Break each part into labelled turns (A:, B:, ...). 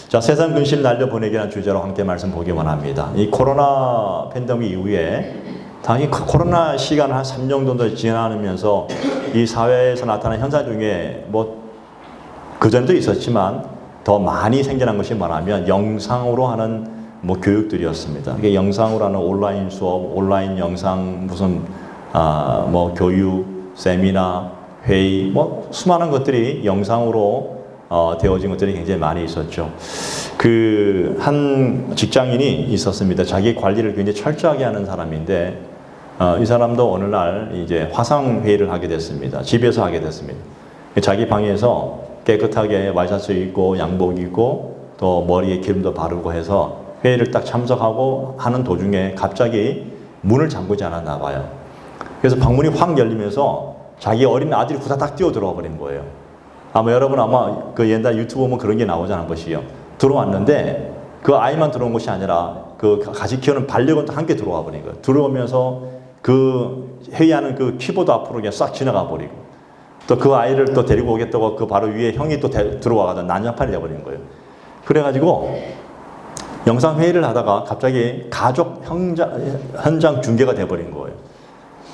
A: 자, 세상 근심 날려보내기라는 주제로 함께 말씀 보기 원합니다. 이 코로나 팬데믹 이후에 당연히 코로나 시간 한 3년 정도 지나면서 이 사회에서 나타나는 현상 중에 뭐 그전에도 있었지만 더 많이 생겨난 것이 뭐냐면 영상으로 하는 뭐 교육들이었습니다. 이게 영상으로 하는 온라인 수업, 온라인 영상 무슨 뭐 교육, 세미나, 회의 뭐 수많은 것들이 영상으로 되어진 것들이 굉장히 많이 있었죠. 그 한 직장인이 있었습니다. 자기 관리를 굉장히 철저하게 하는 사람인데 이 사람도 어느 날 이제 화상 회의를 하게 됐습니다. 집에서 하게 됐습니다. 자기 방에서 깨끗하게 와이셔츠 입고 양복 입고 또 머리에 기름도 바르고 해서 회의를 딱 참석하고 하는 도중에 갑자기 문을 잠그지 않았나 봐요. 그래서 방문이 확 열리면서 자기 어린 아들이 후다닥 뛰어 들어와 버린 거예요. 아마 여러분 그 옛날 유튜브 보면 그런 게 나오잖아요. 것이요. 들어왔는데 그 아이만 들어온 것이 아니라 그 같이 키우는 반려견도 함께 들어와 버린 거예요. 들어오면서 그 회의하는 그 키보드 앞으로 그냥 싹 지나가 버리고 또 그 아이를 또 데리고 오겠다고 그 바로 위에 형이 또 들어와가지고 난장판이 돼버린 거예요. 그래가지고 영상 회의를 하다가 갑자기 가족 현장 중계가 돼버린 거예요.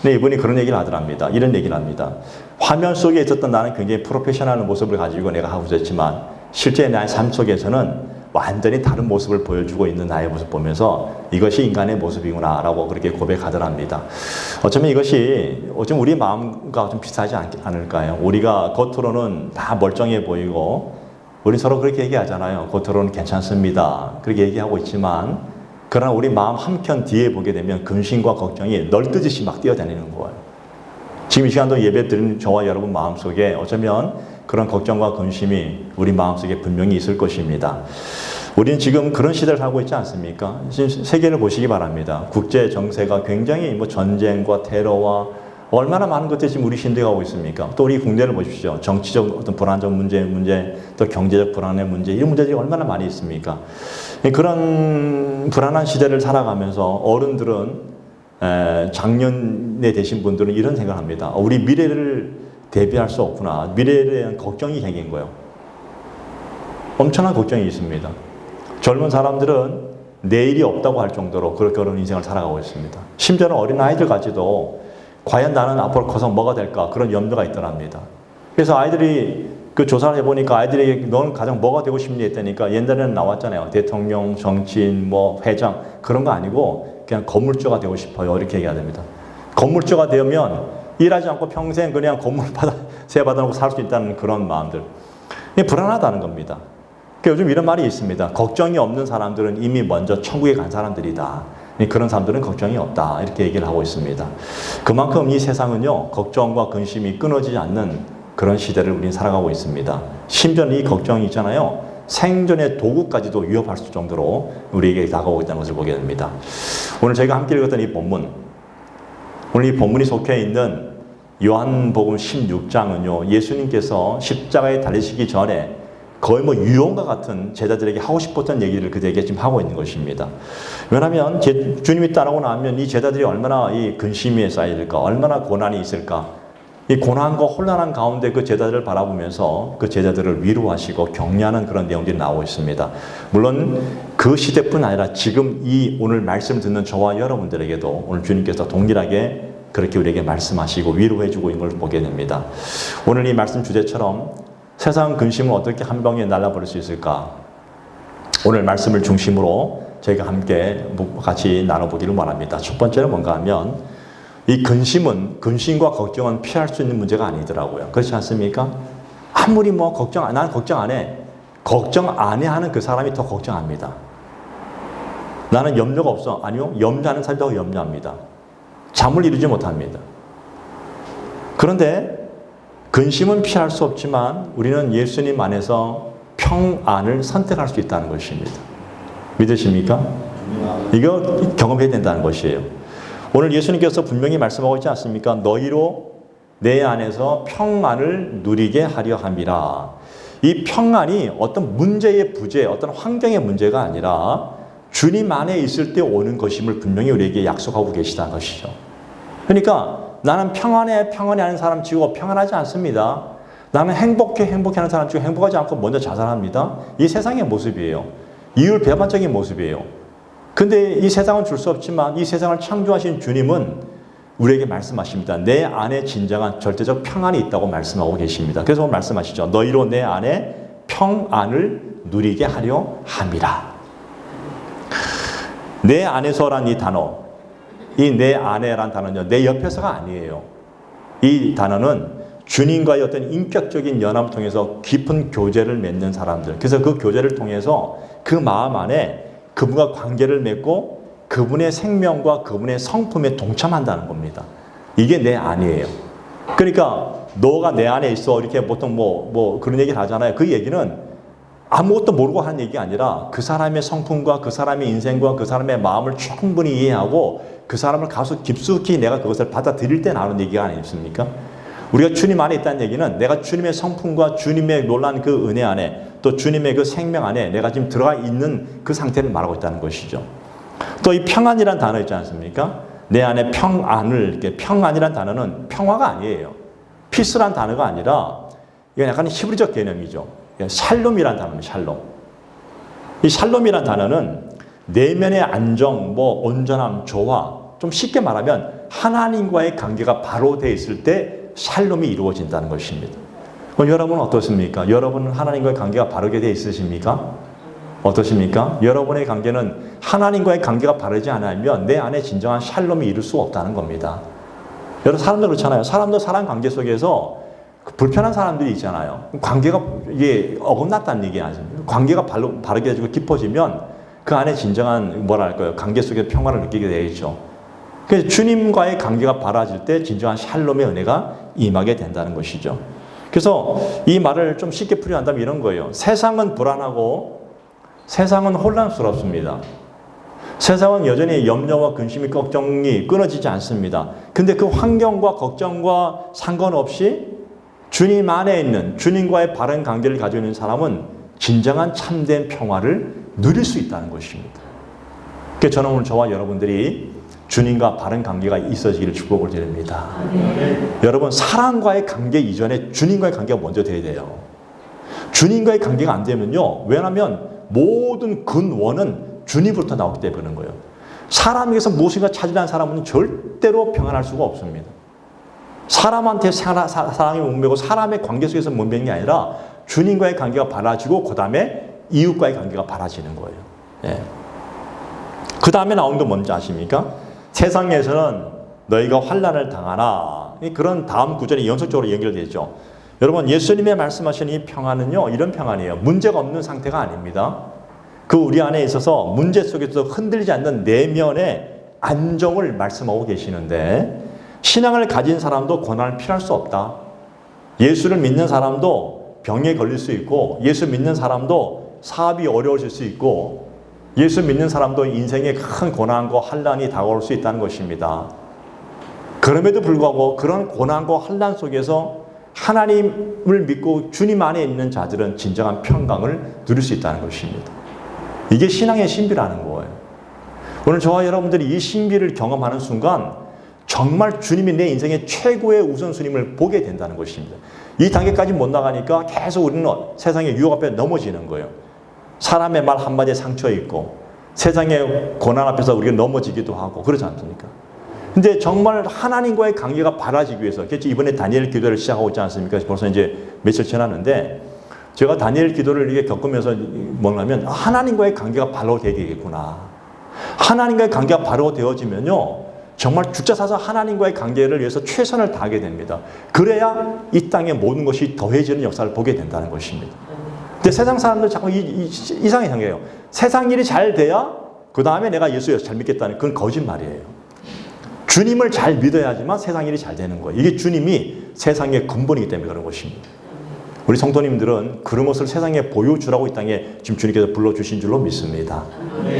A: 근데 이분이 그런 얘기를 하더랍니다. 이런 얘기를 합니다. 화면 속에 있었던 나는 굉장히 프로페셔널한 모습을 가지고 내가 하고 있었지만 실제 나의 삶 속에서는 완전히 다른 모습을 보여주고 있는 나의 모습 보면서 이것이 인간의 모습이구나 라고 그렇게 고백하더랍니다. 어쩌면 이것이 우리 마음과 좀 비슷하지 않을까요? 우리가 겉으로는 다 멀쩡해 보이고 우리 서로 그렇게 얘기하잖아요. 겉으로는 괜찮습니다. 그렇게 얘기하고 있지만 그러나 우리 마음 한켠 뒤에 보게 되면 근심과 걱정이 널뛰듯이 막 뛰어다니는 거예요. 지금 이 시간도 예배 드리는 저와 여러분 마음속에 어쩌면 그런 걱정과 근심이 우리 마음속에 분명히 있을 것입니다. 우리는 지금 그런 시대를 살고 있지 않습니까? 지금 세계를 보시기 바랍니다. 국제 정세가 굉장히 뭐 전쟁과 테러와 얼마나 많은 것들이 지금 우리 시대에 가고 있습니까? 또 우리 국내를 보십시오. 정치적 어떤 불안정 문제, 또 경제적 불안의 문제, 이런 문제들이 얼마나 많이 있습니까? 그런 불안한 시대를 살아가면서 어른들은 작년에 되신 분들은 이런 생각을 합니다. 우리 미래를 대비할 수 없구나. 미래에 대한 걱정이 생긴 거예요. 엄청난 걱정이 있습니다. 젊은 사람들은 내일이 없다고 할 정도로 그런 인생을 살아가고 있습니다. 심지어는 어린아이들까지도 과연 나는 앞으로 커서 뭐가 될까? 그런 염려가 있더랍니다. 그래서 아이들이 그 조사를 해보니까 아이들이 너는 가장 뭐가 되고 싶니 했다니까 옛날에는 나왔잖아요. 대통령, 정치인, 뭐 회장 그런 거 아니고 그냥 건물주가 되고 싶어요. 이렇게 얘기합니다. 건물주가 되면 일하지 않고 평생 그냥 건물 세 받아놓고 살 수 있다는 그런 마음들. 이게 불안하다는 겁니다. 요즘 이런 말이 있습니다. 걱정이 없는 사람들은 이미 먼저 천국에 간 사람들이다. 그런 사람들은 걱정이 없다. 이렇게 얘기를 하고 있습니다. 그만큼 이 세상은요, 걱정과 근심이 끊어지지 않는 그런 시대를 우리는 살아가고 있습니다. 심지어는 이 걱정이 있잖아요. 생존의 도구까지도 위협할 수 정도로 우리에게 다가오고 있다는 것을 보게 됩니다. 오늘 저희가 함께 읽었던 이 본문, 오늘 이 본문이 속해 있는 요한복음 16장은요, 예수님께서 십자가에 달리시기 전에 거의 뭐 유언과 같은 제자들에게 하고 싶었던 얘기를 그들에게 지금 하고 있는 것입니다. 왜냐하면 주님이 따라오고 나면 이 제자들이 얼마나 이 근심에 쌓일까, 얼마나 고난이 있을까. 이 고난과 혼란한 가운데 그 제자들을 바라보면서 그 제자들을 위로하시고 격려하는 그런 내용들이 나오고 있습니다. 물론 그 시대뿐 아니라 지금 이 오늘 말씀 듣는 저와 여러분들에게도 오늘 주님께서 동일하게 그렇게 우리에게 말씀하시고 위로해주고 있는 걸 보게 됩니다. 오늘 이 말씀 주제처럼 세상 근심을 어떻게 한 방에 날려버릴 수 있을까? 오늘 말씀을 중심으로 저희가 함께 같이 나눠보기를 원합니다. 첫 번째는 뭔가 하면 이 근심과 걱정은 피할 수 있는 문제가 아니더라고요. 그렇지 않습니까? 아무리 뭐 난 걱정 안 해. 걱정 안 해 하는 그 사람이 더 걱정합니다. 나는 염려가 없어. 아니요. 염려하는 사람이 더 염려합니다. 잠을 이루지 못합니다. 그런데 근심은 피할 수 없지만 우리는 예수님 안에서 평안을 선택할 수 있다는 것입니다. 믿으십니까? 이거 경험해야 된다는 것이에요. 오늘 예수님께서 분명히 말씀하고 있지 않습니까? 너희로 내 안에서 평안을 누리게 하려 함이라. 이 평안이 어떤 문제의 부재, 어떤 환경의 문제가 아니라 주님 안에 있을 때 오는 것임을 분명히 우리에게 약속하고 계시다는 것이죠. 그러니까 나는 평안해 하는 사람 치고 평안하지 않습니다. 나는 행복해 하는 사람 중에 행복하지 않고 먼저 자살합니다. 이 세상의 모습이에요. 이율 배반적인 모습이에요. 근데 이 세상은 줄 수 없지만 이 세상을 창조하신 주님은 우리에게 말씀하십니다. 내 안에 진정한 절대적 평안이 있다고 말씀하고 계십니다. 그래서 오늘 말씀하시죠. 너희로 내 안에 평안을 누리게 하려 함이라. 내 안에서란 이 단어, 이 내 안에란 단어는요, 내 옆에서가 아니에요. 이 단어는 주님과의 어떤 인격적인 연합을 통해서 깊은 교제를 맺는 사람들. 그래서 그 교제를 통해서 그 마음 안에 그분과 관계를 맺고 그분의 생명과 그분의 성품에 동참한다는 겁니다. 이게 내 안이에요. 그러니까 너가 내 안에 있어 이렇게 보통 뭐 그런 얘기를 하잖아요. 그 얘기는 아무것도 모르고 하는 얘기가 아니라 그 사람의 성품과 그 사람의 인생과 그 사람의 마음을 충분히 이해하고 그 사람을 가서 깊숙이 내가 그것을 받아들일 때 나오는 얘기가 아니겠습니까? 우리가 주님 안에 있다는 얘기는 내가 주님의 성품과 주님의 놀란 그 은혜 안에 또 주님의 그 생명 안에 내가 지금 들어가 있는 그 상태를 말하고 있다는 것이죠. 또 이 평안이라는 단어 있지 않습니까? 내 안에 평안을, 이렇게 평안이라는 단어는 평화가 아니에요. 피스란 단어가 아니라 이건 약간 히브리적 개념이죠. 샬롬이라는 단어입니다. 샬롬. 이 샬롬이라는 단어는 내면의 안정, 온전함, 조화. 좀 쉽게 말하면 하나님과의 관계가 바로 되어 있을 때 샬롬이 이루어진다는 것입니다. 그럼 여러분은 어떻습니까? 여러분은 하나님과의 관계가 바르게 되어 있으십니까? 어떠십니까? 여러분의 관계는 하나님과의 관계가 바르지 않으면 내 안에 진정한 샬롬이 이룰 수 없다는 겁니다. 여러분 사람들 그렇잖아요. 사람도 사람 관계 속에서 불편한 사람들이 있잖아요. 관계가 이게 어긋났다는 얘기 아닙니까? 관계가 바르게 해주고 깊어지면 그 안에 진정한 관계 속에 평화를 느끼게 되겠죠. 그래서 주님과의 관계가 바라질 때 진정한 샬롬의 은혜가 임하게 된다는 것이죠. 그래서 이 말을 좀 쉽게 풀이한다면 이런 거예요. 세상은 불안하고 세상은 혼란스럽습니다. 세상은 여전히 염려와 근심이 걱정이 끊어지지 않습니다. 근데 그 환경과 걱정과 상관없이 주님 안에 있는 주님과의 바른 관계를 가지고 있는 사람은 진정한 참된 평화를 누릴 수 있다는 것입니다. 그래서 저는 오늘 저와 여러분들이 주님과 바른 관계가 있어지기를 축복을 드립니다. 여러분 사람과의 관계 이전에 주님과의 관계가 먼저 돼야 돼요. 주님과의 관계가 안 되면요. 왜냐하면 모든 근원은 주님부터 나오기 때문에 그런 거예요. 사람에게서 무엇인가 찾으려는 사람은 절대로 평안할 수가 없습니다. 사람한테 사랑이 문매고 사람의 관계 속에서 문매는 게 아니라 주님과의 관계가 바라지고 그 다음에 이웃과의 관계가 바라지는 거예요. 예. 그 다음에 나오는 건 뭔지 아십니까? 세상에서는 너희가 환난을 당하나. 그런 다음 구절이 연속적으로 연결되죠. 여러분 예수님의 말씀하신 이 평안은요 이런 평안이에요. 문제가 없는 상태가 아닙니다. 그 우리 안에 있어서 문제 속에서 흔들리지 않는 내면의 안정을 말씀하고 계시는데 신앙을 가진 사람도 고난을 피할 수 없다. 예수를 믿는 사람도 병에 걸릴 수 있고 예수 믿는 사람도 사업이 어려워질 수 있고 예수 믿는 사람도 인생에 큰 고난과 환난이 다가올 수 있다는 것입니다. 그럼에도 불구하고 그런 고난과 환난 속에서 하나님을 믿고 주님 안에 있는 자들은 진정한 평강을 누릴 수 있다는 것입니다. 이게 신앙의 신비라는 거예요. 오늘 저와 여러분들이 이 신비를 경험하는 순간 정말 주님이 내 인생의 최고의 우선순위를 보게 된다는 것입니다. 이 단계까지 못 나가니까 계속 우리는 세상의 유혹 앞에 넘어지는 거예요. 사람의 말 한마디에 상처 있고 세상의 고난 앞에서 우리가 넘어지기도 하고 그러지 않습니까? 근데 정말 하나님과의 관계가 바라지기 위해서 이번에 다니엘 기도를 시작하고 있지 않습니까? 벌써 이제 며칠 지났는데 제가 다니엘 기도를 이렇게 겪으면서 뭐냐면 하나님과의 관계가 바로 되겠구나. 하나님과의 관계가 바로 되어지면요. 정말 죽자 사서 하나님과의 관계를 위해서 최선을 다하게 됩니다. 그래야 이 땅의 모든 것이 더해지는 역사를 보게 된다는 것입니다. 근데 세상 사람들 자꾸 이상하게 생각해요. 세상 일이 잘 돼야 그 다음에 내가 예수 잘 믿겠다는 그건 거짓말이에요. 주님을 잘 믿어야지만 세상 일이 잘 되는 거예요. 이게 주님이 세상의 근본이기 때문에 그런 것입니다. 우리 성도님들은 그런 것을 세상에 보여주라고 이 땅에 지금 주님께서 불러주신 줄로 믿습니다.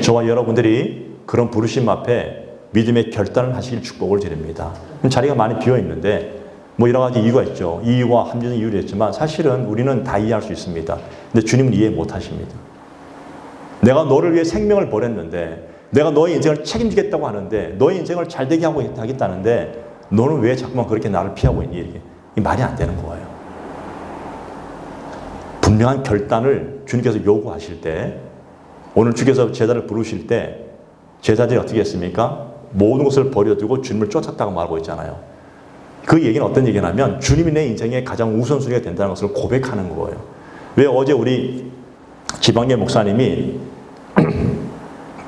A: 저와 여러분들이 그런 부르심 앞에 믿음의 결단을 하시길 축복을 드립니다. 자리가 많이 비어 있는데 여러 가지 이유가 있죠. 이유와 합리적인 이유를 했지만 사실은 우리는 다 이해할 수 있습니다. 근데 주님은 이해 못 하십니다. 내가 너를 위해 생명을 버렸는데 내가 너의 인생을 책임지겠다고 하는데 너의 인생을 잘되게 하겠다는데 너는 왜 자꾸만 그렇게 나를 피하고 있니? 이게 말이 안 되는 거예요. 분명한 결단을 주님께서 요구하실 때, 오늘 주께서 제자를 부르실 때 제자들이 어떻게 했습니까? 모든 것을 버려두고 주님을 쫓았다고 말하고 있잖아요. 그 얘기는 어떤 얘기냐면 주님이 내 인생의 가장 우선순위가 된다는 것을 고백하는 거예요. 왜 어제 우리 지방계 목사님이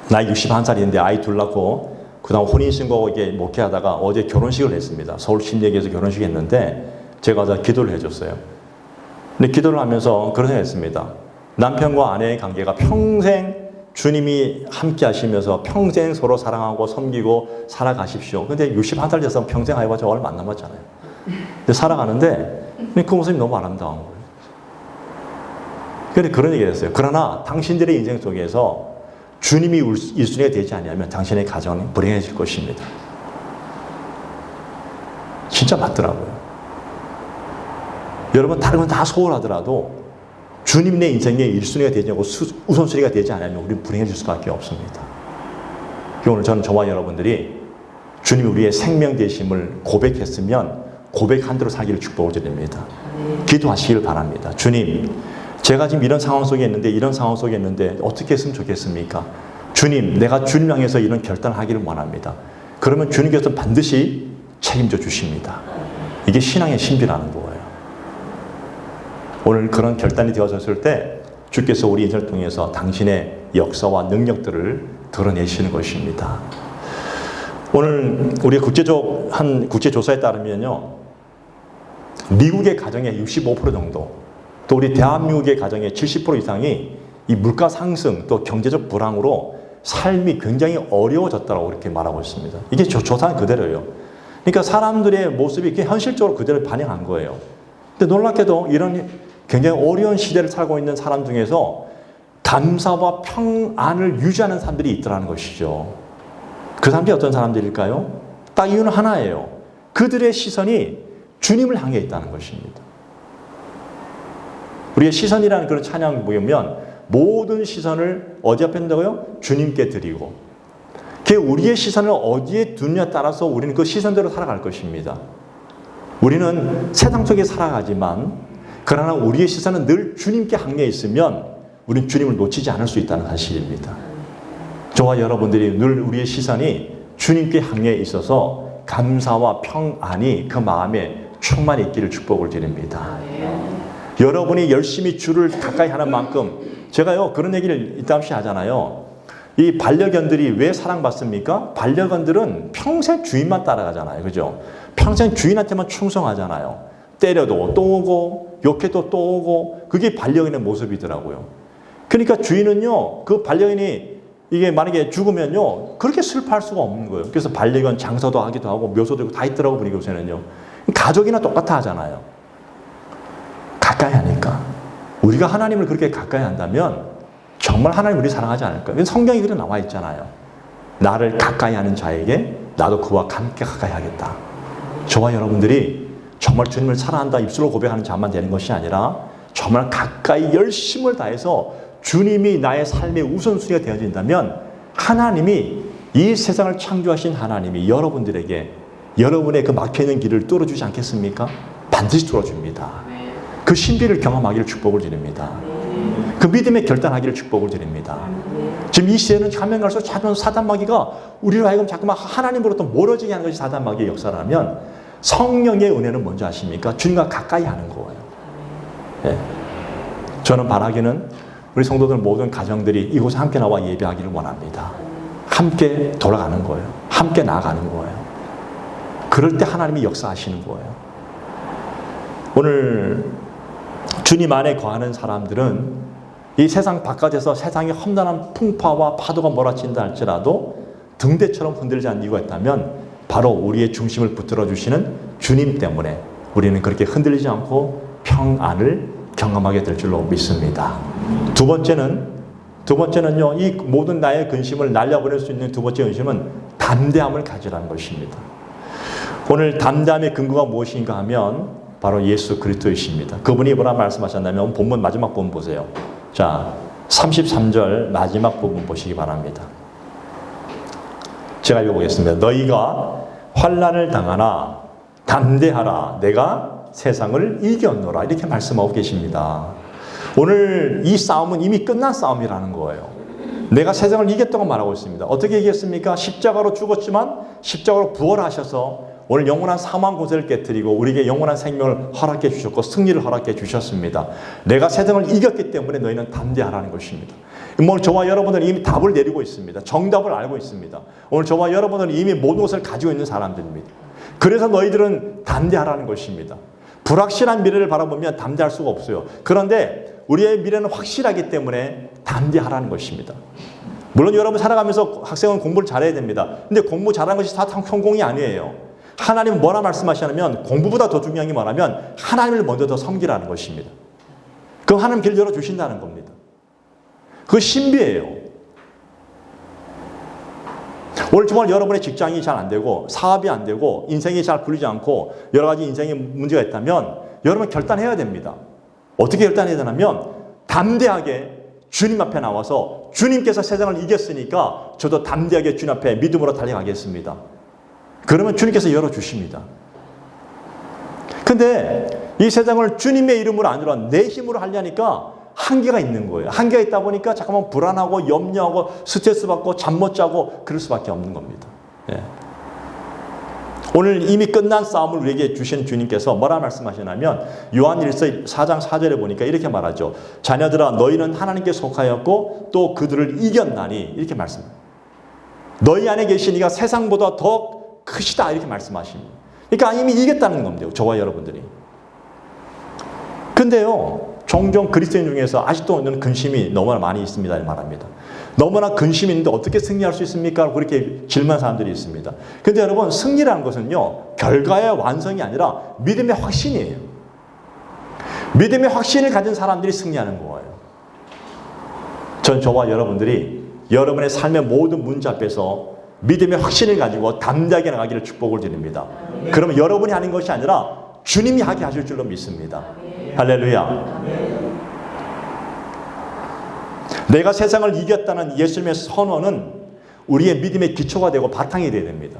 A: 나이 61살인데 아이 둘 낳고 그 다음 혼인신고하고 이게 목회하다가 어제 결혼식을 했습니다. 서울 신대교에서 결혼식 했는데 제가 다 기도를 해줬어요. 근데 기도를 하면서 그런 생각을 했습니다. 남편과 아내의 관계가 평생 주님이 함께 하시면서 평생 서로 사랑하고 섬기고 살아가십시오. 근데 61살 돼서 평생 해봤자 얼마 안 남았잖아요. 근데 살아가는데 그 모습이 너무 아름다운 거예요. 그런데 그런 얘기를 했어요. 그러나 당신들의 인생 속에서 주님이 1순위가 되지 않으면 당신의 가정은 불행해질 것입니다. 진짜 맞더라고요. 여러분 다른 건 다 소홀하더라도 주님 내 인생의 1순위가 되지 않고 우선순위가 되지 않으면 우리는 불행해질 수밖에 없습니다. 오늘 저는 저와 여러분들이 주님이 우리의 생명 되심을 고백했으면 고백한 대로 살기를 축복을 드립니다. 기도하시길 바랍니다. 주님, 제가 지금 이런 상황 속에 있는데 어떻게 했으면 좋겠습니까? 주님, 내가 주님 향해서 이런 결단을 하기를 원합니다. 그러면 주님께서 반드시 책임져 주십니다. 이게 신앙의 신비라는 거예요. 오늘 그런 결단이 되어졌을 때 주께서 우리 인생을 통해서 당신의 역사와 능력들을 드러내시는 것입니다. 오늘 우리 한 국제조사에 따르면요, 미국의 가정의 65% 정도, 또 우리 대한민국의 가정의 70% 이상이 이 물가 상승 또 경제적 불황으로 삶이 굉장히 어려워졌다고 이렇게 말하고 있습니다. 이게 조사는 그대로예요. 그러니까 사람들의 모습이 이렇게 현실적으로 그대로 반영한 거예요. 근데 놀랍게도 이런 굉장히 어려운 시대를 살고 있는 사람 중에서 감사와 평안을 유지하는 사람들이 있더라는 것이죠. 그 사람들이 어떤 사람들일까요? 딱 이유는 하나예요. 그들의 시선이 주님을 향해 있다는 것입니다. 우리의 시선이라는 그런 찬양 보면 모든 시선을 어디에 뺀다고요? 주님께 드리고, 우리의 시선을 어디에 두느냐에 따라서 우리는 그 시선대로 살아갈 것입니다. 우리는 세상 속에 살아가지만 그러나 우리의 시선은 늘 주님께 향해 있으면 우리는 주님을 놓치지 않을 수 있다는 사실입니다. 저와 여러분들이 늘 우리의 시선이 주님께 향해 있어서 감사와 평안이 그 마음에 충만히 있기를 축복을 드립니다. 여러분이 열심히 주를 가까이 하는 만큼, 제가요 그런 얘기를 이따없이 하잖아요. 이 반려견들이 왜 사랑받습니까? 반려견들은 평생 주인만 따라가잖아요. 그죠? 평생 주인한테만 충성하잖아요. 때려도 또 오고 욕해도 또 오고, 그게 반려견의 모습이더라고요. 그러니까 주인은요, 그 반려견이 이게 만약에 죽으면요 그렇게 슬퍼할 수가 없는 거예요. 그래서 반려견 장사도 하기도 하고 묘소도 있고 다 있더라고. 우리 요새는요 가족이나 똑같아 하잖아요. 가까이 하니까. 우리가 하나님을 그렇게 가까이 한다면 정말 하나님 우리 사랑하지 않을까요? 성경이 그렇게 나와 있잖아요. 나를 가까이 하는 자에게 나도 그와 함께 가까이 하겠다. 저와 여러분들이 정말 주님을 사랑한다 입술로 고백하는 자만 되는 것이 아니라 정말 가까이 열심을 다해서 주님이 나의 삶의 우선순위가 되어진다면 하나님이, 이 세상을 창조하신 하나님이 여러분들에게 여러분의 그 막혀있는 길을 뚫어주지 않겠습니까? 반드시 뚫어줍니다. 그 신비를 경험하기를 축복을 드립니다. 그 믿음의 결단하기를 축복을 드립니다. 지금 이 시대는 가면 갈수록 자꾸 사단마귀가 우리로 하여금 자꾸만 하나님으로부터 멀어지게 하는 것이 사단마귀의 역사라면, 성령의 은혜는 뭔지 아십니까? 주님과 가까이 하는 거예요. 네. 저는 바라기는 우리 성도들 모든 가정들이 이곳에 함께 나와 예배하기를 원합니다. 함께 돌아가는 거예요. 함께 나아가는 거예요. 그럴 때 하나님이 역사하시는 거예요. 오늘 주님 안에 거하는 사람들은 이 세상 바깥에서 세상의 험난한 풍파와 파도가 몰아친다 할지라도 등대처럼 흔들지 않는 이유가 있다면 바로 우리의 중심을 붙들어 주시는 주님 때문에 우리는 그렇게 흔들리지 않고 평안을 경험하게 될 줄로 믿습니다. 두 번째는요, 이 모든 나의 근심을 날려버릴 수 있는 두 번째 근심은 담대함을 가지라는 것입니다. 오늘 담대함의 근거가 무엇인가 하면 바로 예수 그리스도이십니다. 그분이 뭐라 말씀하셨냐면 본문 마지막 부분 보세요. 자, 33절 마지막 부분 보시기 바랍니다. 제가 읽어보겠습니다. 너희가 환난을 당하나 담대하라, 내가 세상을 이겼노라. 이렇게 말씀하고 계십니다. 오늘 이 싸움은 이미 끝난 싸움이라는 거예요. 내가 세상을 이겼다고 말하고 있습니다. 어떻게 이겼습니까? 십자가로 죽었지만 십자가로 부활하셔서 오늘 영원한 사망 고세를 깨뜨리고 우리에게 영원한 생명을 허락해 주셨고 승리를 허락해 주셨습니다. 내가 세상을 이겼기 때문에 너희는 담대하라는 것입니다. 오늘 저와 여러분들은 이미 답을 내리고 있습니다. 정답을 알고 있습니다. 오늘 저와 여러분들은 이미 모든 것을 가지고 있는 사람들입니다. 그래서 너희들은 담대하라는 것입니다. 불확실한 미래를 바라보면 담대할 수가 없어요. 그런데 우리의 미래는 확실하기 때문에 담대하라는 것입니다. 물론 여러분 살아가면서 학생은 공부를 잘해야 됩니다. 근데 공부 잘하는 것이 다 성공이 아니에요. 하나님은 뭐라 말씀하시냐면 공부보다 더 중요한 게 뭐냐면 하나님을 먼저 더 섬기라는 것입니다. 그럼 하나님 길 열어주신다는 겁니다. 그거 신비예요. 오늘 정말 여러분의 직장이 잘 안 되고 사업이 안 되고 인생이 잘 풀리지 않고 여러 가지 인생에 문제가 있다면 여러분 결단해야 됩니다. 어떻게 결단해야 되냐면 담대하게 주님 앞에 나와서 주님께서 세상을 이겼으니까 저도 담대하게 주님 앞에 믿음으로 달려가겠습니다. 그러면 주님께서 열어주십니다. 근데 이 세상을 주님의 이름으로 아니라 내 힘으로 하려니까 한계가 있는 거예요. 한계가 있다 보니까 잠깐만 불안하고 염려하고 스트레스 받고 잠 못 자고 그럴 수밖에 없는 겁니다. 예. 오늘 이미 끝난 싸움을 우리에게 주신 주님께서 뭐라 말씀하시냐면 요한일서 4장 4절에 보니까 이렇게 말하죠. 자녀들아 너희는 하나님께 속하였고 또 그들을 이겼나니 이렇게 말씀합니다. 너희 안에 계신 이가 세상보다 더 크시다 이렇게 말씀하십니다. 그러니까 이미 이겼다는 겁니다. 저와 여러분들이. 근데요. 종종 그리스도인 중에서 아직도 있는 근심이 너무나 많이 있습니다. 말합니다. 너무나 근심이 있는데 어떻게 승리할 수 있습니까? 그렇게 질문하는 사람들이 있습니다. 근데 여러분 승리라는 것은요. 결과의 완성이 아니라 믿음의 확신이에요. 믿음의 확신을 가진 사람들이 승리하는 거예요. 전 저와 여러분들이 여러분의 삶의 모든 문제 앞에서 믿음의 확신을 가지고 담대하게 나가기를 축복을 드립니다. 그러면 여러분이 하는 것이 아니라 주님이 하게 하실 줄로 믿습니다. 할렐루야. 내가 세상을 이겼다는 예수님의 선언은 우리의 믿음의 기초가 되고 바탕이 되어야 됩니다.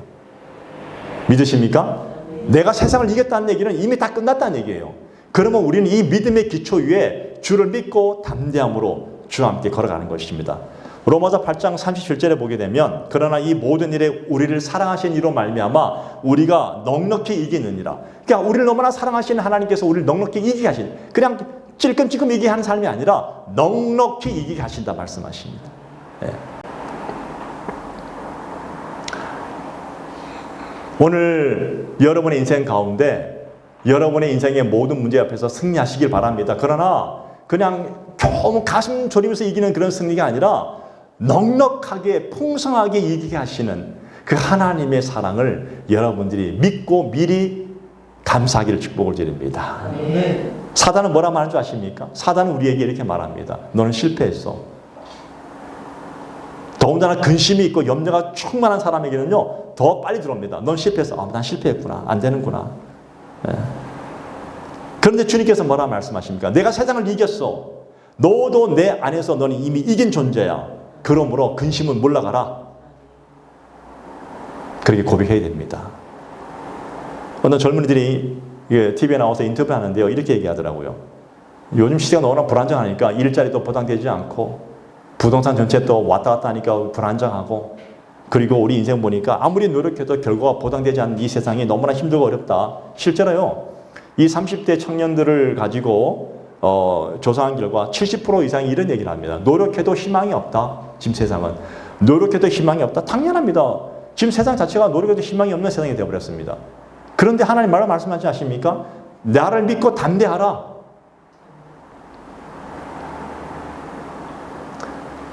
A: 믿으십니까? 내가 세상을 이겼다는 얘기는 이미 다 끝났다는 얘기예요. 그러면 우리는 이 믿음의 기초 위에 주를 믿고 담대함으로 주와 함께 걸어가는 것입니다. 로마서 8장 37절에 보게 되면 그러나 이 모든 일에 우리를 사랑하신 이로 말미암아 우리가 넉넉히 이기느니라. 그러니까 우리를 너무나 사랑하시는 하나님께서 우리를 넉넉히 이기게 하신, 그냥 찔끔찔끔 이기게 하는 삶이 아니라 넉넉히 이기게 하신다 말씀하십니다. 네. 오늘 여러분의 인생 가운데 여러분의 인생의 모든 문제 앞에서 승리하시길 바랍니다. 그러나 그냥 겨우 가슴 졸이면서 이기는 그런 승리가 아니라 넉넉하게 풍성하게 이기게 하시는 그 하나님의 사랑을 여러분들이 믿고 미리 감사하기를 축복을 드립니다. 사단은 뭐라 말하는 줄 아십니까? 사단은 우리에게 이렇게 말합니다. 너는 실패했어. 더군다나 근심이 있고 염려가 충만한 사람에게는요 더 빨리 들어옵니다. 넌 실패했어. 난 실패했구나. 안 되는구나. 네. 그런데 주님께서 뭐라 말씀하십니까? 내가 세상을 이겼어. 너도 내 안에서 너는 이미 이긴 존재야. 그러므로 근심은 몰라가라. 그렇게 고백해야 됩니다. 어떤 젊은이들이 TV에 나와서 인터뷰하는데요. 이렇게 얘기하더라고요. 요즘 시대가 너무나 불안정하니까 일자리도 보장되지 않고 부동산 전체 또 왔다 갔다 하니까 불안정하고 그리고 우리 인생 보니까 아무리 노력해도 결과가 보장되지 않는 이 세상이 너무나 힘들고 어렵다. 실제로요. 이 30대 청년들을 가지고 조사한 결과 70% 이상이 이런 얘기를 합니다. 노력해도 희망이 없다. 지금 세상은. 노력해도 희망이 없다. 당연합니다. 지금 세상 자체가 노력해도 희망이 없는 세상이 되어버렸습니다. 그런데 하나님 말씀하지 않습니까? 나를 믿고 담대하라.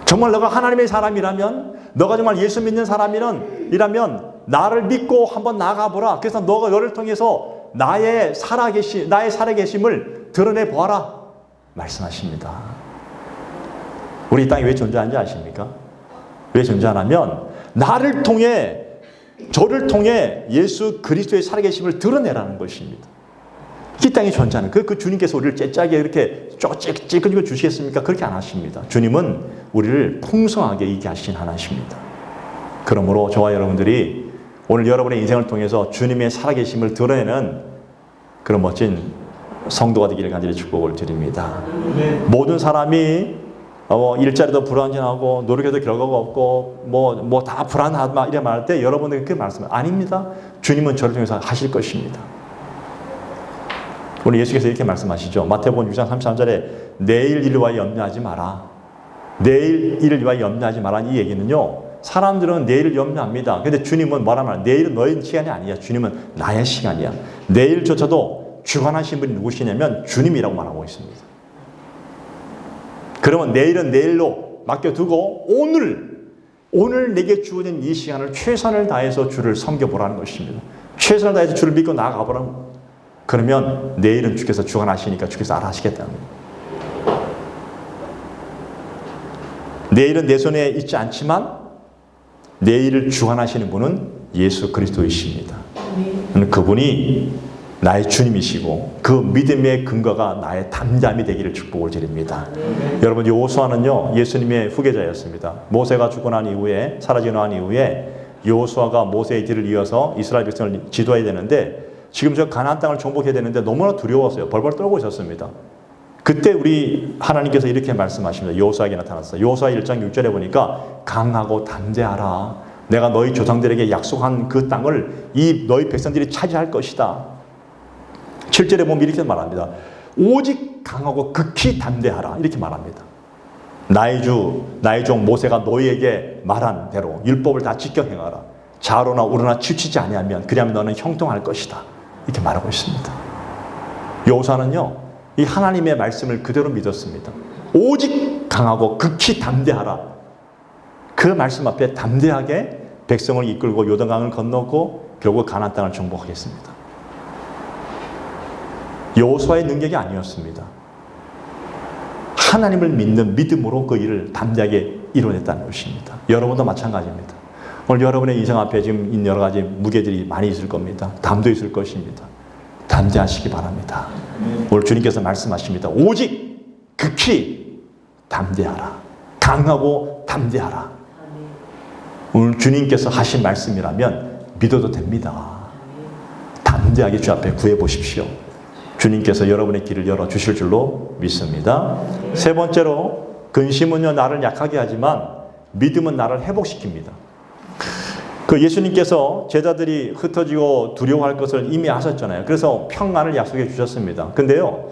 A: 정말 너가 하나님의 사람이라면, 너가 정말 예수 믿는 사람이라면 나를 믿고 한번 나가보라. 그래서 너를 통해서 나의 살아계심을 드러내 보아라. 말씀하십니다. 우리 이 땅에 왜 존재하는지 아십니까? 왜 존재하냐면 저를 통해 예수 그리스도의 살아계심을 드러내라는 것입니다. 이 땅에 존재하는 그 주님께서 우리를 째짜게 이렇게 찌끈찌끈 주시겠습니까? 그렇게 안 하십니다. 주님은 우리를 풍성하게 이기게 하신 하나님이십니다. 그러므로 저와 여러분들이 오늘 여러분의 인생을 통해서 주님의 살아계심을 드러내는 그런 멋진 성도가 되기를 간절히 축복을 드립니다.
B: 네.
A: 모든 사람이 일자리도 불안정하고 노력해도 결과가 없고 뭐 다 불안하다 이래 말할 때 여러분들이 그 말씀은 아닙니다. 주님은 저를 통해서 하실 것입니다. 우리 예수께서 이렇게 말씀하시죠. 마태복음 6장 33절에 내일 일을 위하여 염려하지 마라. 내일 일을 위하여 염려하지 마라. 이 얘기는요. 사람들은 내일을 염려합니다. 근데 주님은 뭐라면 내일은 너의 시간이 아니야. 주님은 나의 시간이야. 내일조차도 주관하신 분이 누구시냐면 주님이라고 말하고 있습니다. 그러면 내일은 내일로 맡겨두고 오늘 내게 주어진 이 시간을 최선을 다해서 주를 섬겨보라는 것입니다. 최선을 다해서 주를 믿고 나아가보라는 겁니다. 그러면 내일은 주께서 주관하시니까 주께서 알아 하시겠다는 거예요. 내일은 내 손에 있지 않지만 내일을 주관하시는 분은 예수 그리스도이십니다. 그분이 나의 주님이시고 그 믿음의 근거가 나의 담담이 되기를 축복을 드립니다. 여러분 여호수아는요 예수님의 후계자였습니다. 모세가 죽고 난 이후에 사라지고 난 이후에 여호수아가 모세의 뒤를 이어서 이스라엘 백성을 지도해야 되는데 지금 저 가나안 땅을 정복해야 되는데 너무나 두려웠어요. 벌벌 떨고 있었습니다. 그때 우리 하나님께서 이렇게 말씀하십니다. 여호수아에게 나타났어요. 여호수아 1장 6절에 보니까 강하고 담대하라. 내가 너희 조상들에게 약속한 그 땅을 이 너희 백성들이 차지할 것이다. 7절에 보면 이렇게 말합니다. 오직 강하고 극히 담대하라. 이렇게 말합니다. 나의 종 모세가 너희에게 말한 대로 율법을 다 지켜 행하라. 좌로나 우로나 치우치지 아니하면 그리하면 너는 형통할 것이다. 이렇게 말하고 있습니다. 여호수아는요 이 하나님의 말씀을 그대로 믿었습니다. 오직 강하고 극히 담대하라. 그 말씀 앞에 담대하게 백성을 이끌고 요단강을 건넜고 결국 가나안 땅을 정복하겠습니다. 여호수아의 능력이 아니었습니다. 하나님을 믿는 믿음으로 그 일을 담대하게 이뤄냈다는 것입니다. 여러분도 마찬가지입니다. 오늘 여러분의 인생 앞에 지금 여러 가지 무게들이 많이 있을 겁니다. 담도 있을 것입니다. 담대하시기 바랍니다. 오늘 주님께서 말씀하십니다. 오직 극히 담대하라. 강하고 담대하라. 오늘 주님께서 하신 말씀이라면 믿어도 됩니다. 담대하게 주 앞에 구해보십시오. 주님께서 여러분의 길을 열어주실 줄로 믿습니다. 세 번째로 근심은요 나를 약하게 하지만 믿음은 나를 회복시킵니다. 그 예수님께서 제자들이 흩어지고 두려워할 것을 이미 하셨잖아요. 그래서 평안을 약속해 주셨습니다. 근데요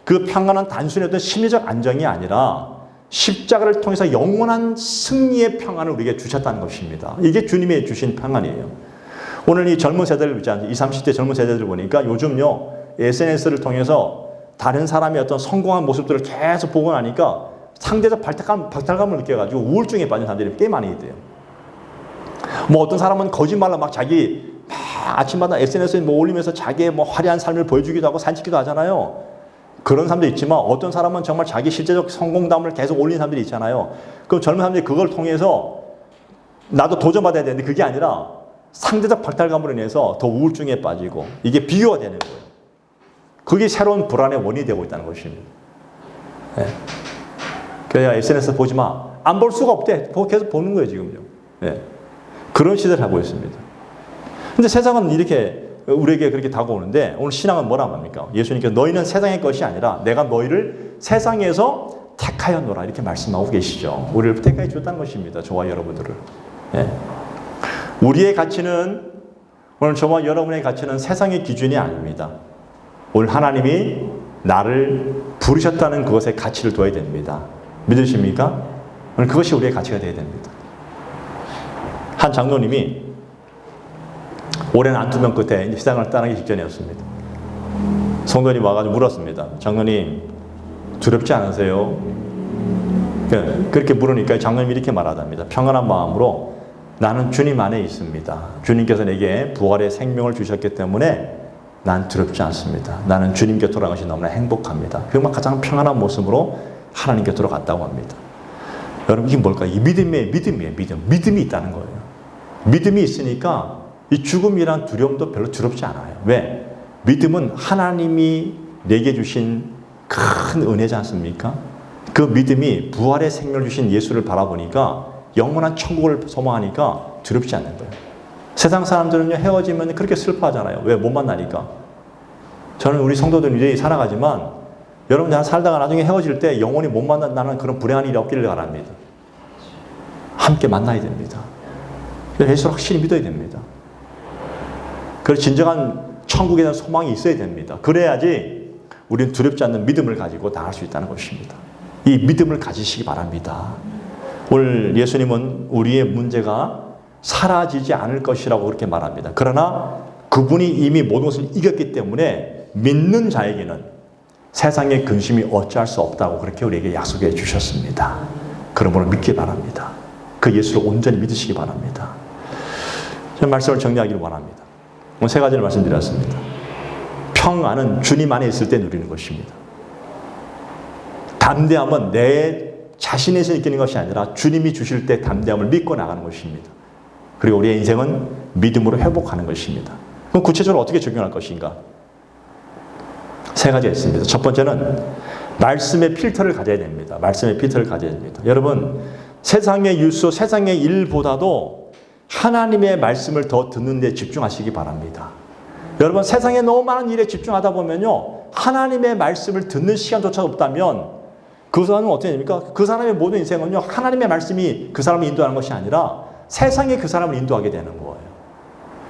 A: 그 평안은 단순히 어떤 심리적 안정이 아니라 십자가를 통해서 영원한 승리의 평안을 우리에게 주셨다는 것입니다. 이게 주님이 주신 평안이에요. 오늘 이 젊은 세대를 보지 않습니까? 20, 30대 젊은 세대들 보니까 요즘요 SNS를 통해서 다른 사람의 어떤 성공한 모습들을 계속 보고 나니까 상대적 박탈감을 느껴가지고 우울증에 빠진 사람들이 꽤 많이 있대요. 뭐 어떤 사람은 거짓말로 막 자기 막 아침마다 SNS에 뭐 올리면서 자기의 뭐 화려한 삶을 보여주기도 하고 사진 찍기도 하잖아요. 그런 사람도 있지만 어떤 사람은 정말 자기 실제적 성공담을 계속 올리는 사람들이 있잖아요. 그럼 젊은 사람들이 그걸 통해서 나도 도전받아야 되는데 그게 아니라 상대적 박탈감으로 인해서 더 우울증에 빠지고 이게 비교가 되는 거예요. 그게 새로운 불안의 원인이 되고 있다는 것입니다. 네. 그래야 SNS 보지 마. 안 볼 수가 없대. 계속 보는 거예요, 지금요. 네. 그런 시대를 하고 있습니다. 근데 세상은 이렇게 우리에게 그렇게 다가오는데 오늘 신앙은 뭐라 합니까? 예수님께서 너희는 세상의 것이 아니라 내가 너희를 세상에서 택하여 놓으라 이렇게 말씀하고 계시죠. 우리를 택하여 줬다는 것입니다. 저와 여러분들을. 네. 우리의 가치는 오늘 저와 여러분의 가치는 세상의 기준이 아닙니다. 오늘 하나님이 나를 부르셨다는 그것에 가치를 둬야 됩니다. 믿으십니까? 오늘 그것이 우리의 가치가 되어야 됩니다. 한 장로님이 오랜 안투병 끝에 세상을 떠나기 직전이었습니다. 성도님 와가지고 물었습니다. 장로님 두렵지 않으세요? 그렇게 물으니까 장로님이 이렇게 말하답니다. 평안한 마음으로 나는 주님 안에 있습니다. 주님께서 내게 부활의 생명을 주셨기 때문에 난 두렵지 않습니다. 나는 주님 곁으로 간 것이 너무나 행복합니다. 그만 가장 평안한 모습으로 하나님 곁으로 갔다고 합니다. 여러분 이게 뭘까요? 이 믿음이에요. 믿음이 있다는 거예요. 믿음이 있으니까 이 죽음이란 두려움도 별로 두렵지 않아요. 왜? 믿음은 하나님이 내게 주신 큰 은혜지 않습니까? 그 믿음이 부활의 생명을 주신 예수를 바라보니까 영원한 천국을 소망하니까 두렵지 않는 거예요. 세상 사람들은요 헤어지면 그렇게 슬퍼하잖아요. 왜? 못 만나니까. 저는 우리 성도들이 살아가지만 여러분들 살다가 나중에 헤어질 때 영원히 못 만난다는 그런 불행한 일이 없기를 바랍니다. 함께 만나야 됩니다. 예수를 확실히 믿어야 됩니다. 그래서 진정한 천국에 대한 소망이 있어야 됩니다. 그래야지 우리는 두렵지 않는 믿음을 가지고 나갈 수 있다는 것입니다. 이 믿음을 가지시기 바랍니다. 오늘 예수님은 우리의 문제가 사라지지 않을 것이라고 그렇게 말합니다. 그러나 그분이 이미 모든 것을 이겼기 때문에 믿는 자에게는 세상의 근심이 어찌할 수 없다고 그렇게 우리에게 약속해 주셨습니다. 그러므로 믿기 바랍니다. 그 예수를 온전히 믿으시기 바랍니다. 제 말씀을 정리하기를 원합니다. 오늘 세 가지를 말씀드렸습니다. 평안은 주님 안에 있을 때 누리는 것입니다. 담대함은 내 자신에서 느끼는 것이 아니라 주님이 주실 때 담대함을 믿고 나가는 것입니다. 그리고 우리의 인생은 믿음으로 회복하는 것입니다. 그럼 구체적으로 어떻게 적용할 것인가? 세 가지가 있습니다. 첫 번째는 말씀의 필터를 가져야 됩니다. 말씀의 필터를 가져야 됩니다. 여러분, 세상의 뉴스, 세상의 일보다도 하나님의 말씀을 더 듣는 데 집중하시기 바랍니다. 여러분, 세상에 너무 많은 일에 집중하다 보면요, 하나님의 말씀을 듣는 시간조차 없다면 그 사람은 어떻게 됩니까? 그 사람의 모든 인생은요, 하나님의 말씀이 그 사람을 인도하는 것이 아니라 세상에 그 사람을 인도하게 되는 거예요.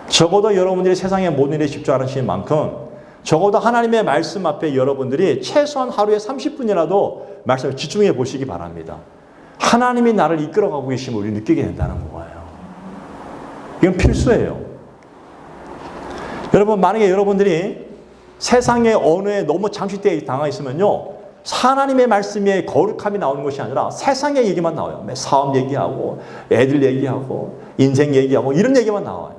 A: 적어도 여러분들이 세상의 모든 일에 집중하시는 만큼 적어도 하나님의 말씀 앞에 여러분들이 최소한 하루에 30분이라도 말씀을 집중해 보시기 바랍니다. 하나님이 나를 이끌어가고 계심을 우리 느끼게 된다는 거예요. 이건 필수예요. 여러분, 만약에 여러분들이 세상의 언어에 너무 잠식되어 당하 있으면요, 하나님의 말씀에 거룩함이 나오는 것이 아니라 세상의 얘기만 나와요. 사업 얘기하고 애들 얘기하고 인생 얘기하고 이런 얘기만 나와요.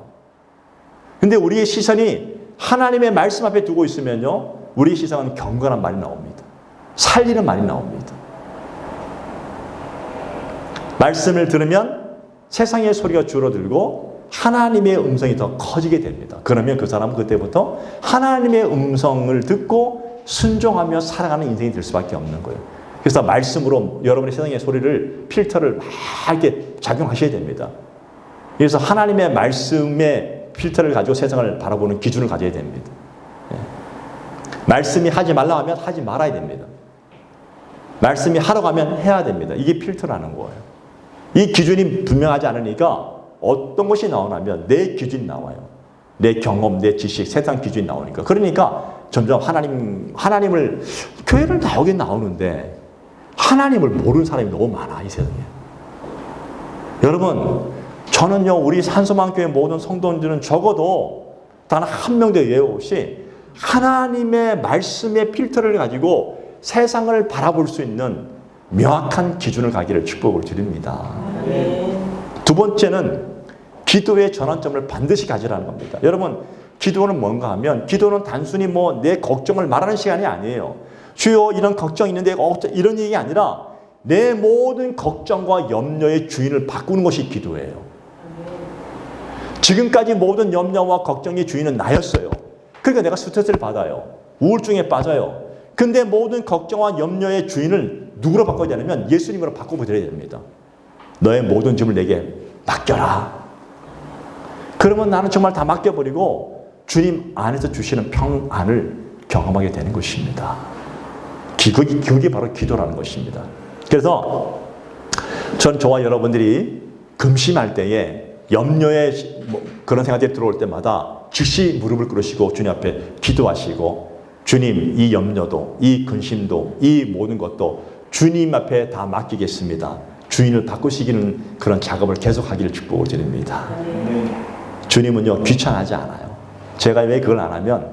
A: 근데 우리의 시선이 하나님의 말씀 앞에 두고 있으면요, 우리의 시선은 경건한 말이 나옵니다. 살리는 말이 나옵니다. 말씀을 들으면 세상의 소리가 줄어들고 하나님의 음성이 더 커지게 됩니다. 그러면 그 사람은 그때부터 하나님의 음성을 듣고 순종하며 살아가는 인생이 될 수밖에 없는 거예요. 그래서 말씀으로 여러분의 세상의 소리를 필터를 막 이렇게 작용하셔야 됩니다. 그래서 하나님의 말씀의 필터를 가지고 세상을 바라보는 기준을 가져야 됩니다. 말씀이 하지 말라 하면 하지 말아야 됩니다. 말씀이 하라고 하면 해야 됩니다. 이게 필터라는 거예요. 이 기준이 분명하지 않으니까 어떤 것이 나오냐면 내 기준이 나와요. 내 경험, 내 지식, 세상 기준이 나오니까. 그러니까 점점 하나님을, 교회를 나오긴 나오는데 하나님을 모르는 사람이 너무 많아, 이 세상에. 여러분, 저는요, 우리 산소망교회 모든 성도들은 적어도 단 한 명도 예외 없이 하나님의 말씀의 필터를 가지고 세상을 바라볼 수 있는 명확한 기준을 가기를 축복을 드립니다. 두 번째는 기도의 전환점을 반드시 가지라는 겁니다. 여러분, 기도는 뭔가 하면 기도는 단순히 뭐 내 걱정을 말하는 시간이 아니에요. 주여 이런 걱정이 있는데 이런 얘기 아니라 내 모든 걱정과 염려의 주인을 바꾸는 것이 기도예요. 지금까지 모든 염려와 걱정의 주인은 나였어요. 그러니까 내가 스트레스를 받아요. 우울증에 빠져요. 근데 모든 걱정과 염려의 주인을 누구로 바꿔야 되냐면 예수님으로 바꿔드려야 됩니다. 너의 모든 짐을 내게 맡겨라. 그러면 나는 정말 다 맡겨버리고 주님 안에서 주시는 평안을 경험하게 되는 것입니다. 그게 바로 기도라는 것입니다. 그래서 전 저와 여러분들이 금심할 때에 염려의 그런 생각들이 들어올 때마다 즉시 무릎을 꿇으시고 주님 앞에 기도하시고 주님, 이 염려도, 이 근심도, 이 모든 것도 주님 앞에 다 맡기겠습니다. 주인을 바꾸시기는 그런 작업을 계속하기를 축복을 드립니다. 주님은요, 귀찮아하지 않아요. 제가 왜 그걸 안 하면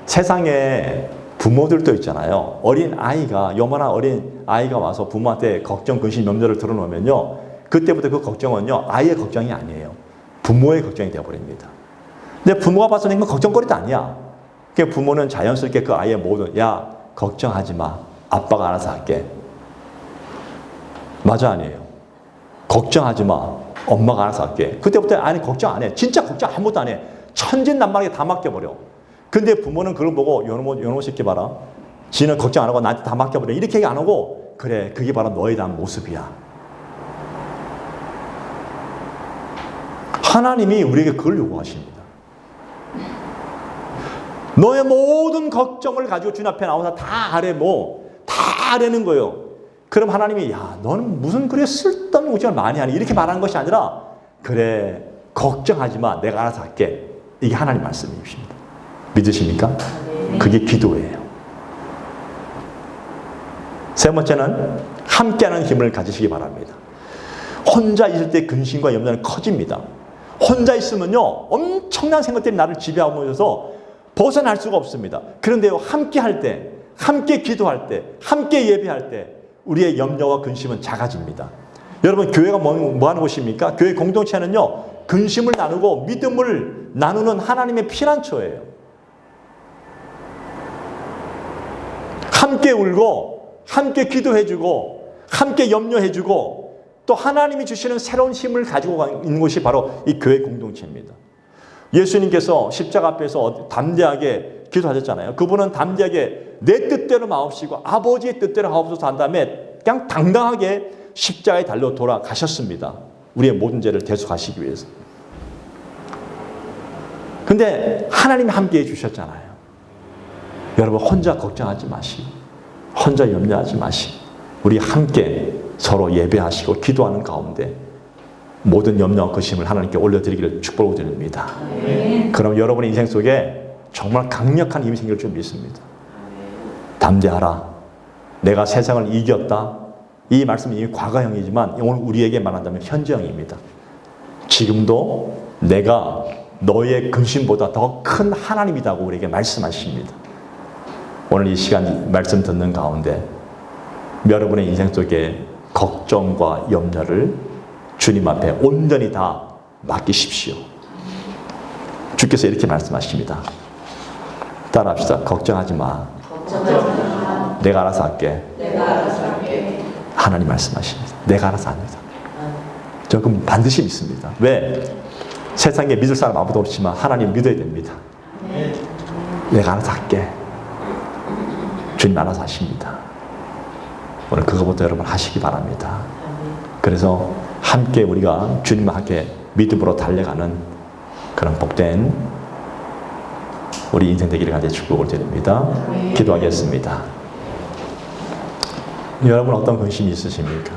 A: 세상에 부모들도 있잖아요. 어린 아이가, 요만한 어린 아이가 와서 부모한테 걱정, 근심, 염려를 털어놓으면요, 그때부터 그 걱정은요, 아이의 걱정이 아니에요. 부모의 걱정이 되어버립니다. 근데 부모가 봐서 낸 건 걱정거리도 아니야. 그러니까 부모는 자연스럽게 그 아이의 모든, 야, 걱정하지 마. 아빠가 알아서 할게. 맞아, 아니에요? 걱정하지 마. 엄마가 알아서 할게. 그때부터 아니, 걱정 안 해. 진짜 걱정 아무것도 안 해. 천진난만하게 다 맡겨버려. 근데 부모는 그걸 보고, 요놈 새끼 봐라. 지는 걱정 안 하고 나한테 다 맡겨버려. 이렇게 얘기 안 하고, 그래, 그게 바로 너에 대한 모습이야. 하나님이 우리에게 그걸 요구하십니다. 너의 모든 걱정을 가지고 주님 앞에 나와서 다 아뢰는 거예요. 그럼 하나님이 야 너는 무슨 그래 쓸데없는 걱정을 많이 하니 이렇게 말하는 것이 아니라 그래 걱정하지 마 내가 알아서 할게. 이게 하나님 말씀이십니다. 믿으십니까? 그게 기도예요. 세 번째는 함께하는 힘을 가지시기 바랍니다. 혼자 있을 때 근심과 염려는 커집니다. 혼자 있으면요 엄청난 생각들이 나를 지배하고 있어서 벗어날 수가 없습니다. 그런데요 함께 할 때, 함께 기도할 때, 함께 예배할 때 우리의 염려와 근심은 작아집니다. 여러분 교회가 뭐 하는 곳입니까? 교회 공동체는요 근심을 나누고 믿음을 나누는 하나님의 피난처예요. 함께 울고 함께 기도해주고 함께 염려해주고 또 하나님이 주시는 새로운 힘을 가지고 있는 곳이 바로 이 교회 공동체입니다. 예수님께서 십자가 앞에서 담대하게 기도하셨잖아요. 그분은 담대하게 내 뜻대로 마옵시고 아버지의 뜻대로 하옵소서 한 다음에 그냥 당당하게 십자가에 달려 돌아가셨습니다. 우리의 모든 죄를 대속하시기 위해서. 근데 하나님이 함께 해주셨잖아요. 여러분 혼자 걱정하지 마시고 혼자 염려하지 마시고 우리 함께 서로 예배하시고 기도하는 가운데 모든 염려와 근심을 하나님께 올려드리기를 축복을 드립니다. 그럼 여러분의 인생 속에 정말 강력한 힘이 생길 줄 믿습니다. 담대하라. 내가 세상을 이겼다. 이 말씀은 이미 과거형이지만 오늘 우리에게 말한다면 현재형입니다. 지금도 내가 너의 근심보다 더 큰 하나님이라고 우리에게 말씀하십니다. 오늘 이 시간 말씀 듣는 가운데 여러분의 인생 속에 걱정과 염려를 주님 앞에 온전히 다 맡기십시오. 주께서 이렇게 말씀하십니다. 따라합시다. 걱정하지 마. 내가 알아서 할게. 하나님 말씀하십니다. 내가 알아서 합니다. 조금 반드시 믿습니다. 왜? 세상에 믿을 사람 아무도 없지만 하나님 믿어야 됩니다. 내가 알아서 할게. 주님 알아서 하십니다. 오늘 그거부터 여러분 하시기 바랍니다. 그래서 함께 우리가 주님과 함께 믿음으로 달려가는 그런 복된 우리 인생 되기를 간절히 축복을 드립니다. 기도하겠습니다. 여러분 어떤 근심이 있으십니까?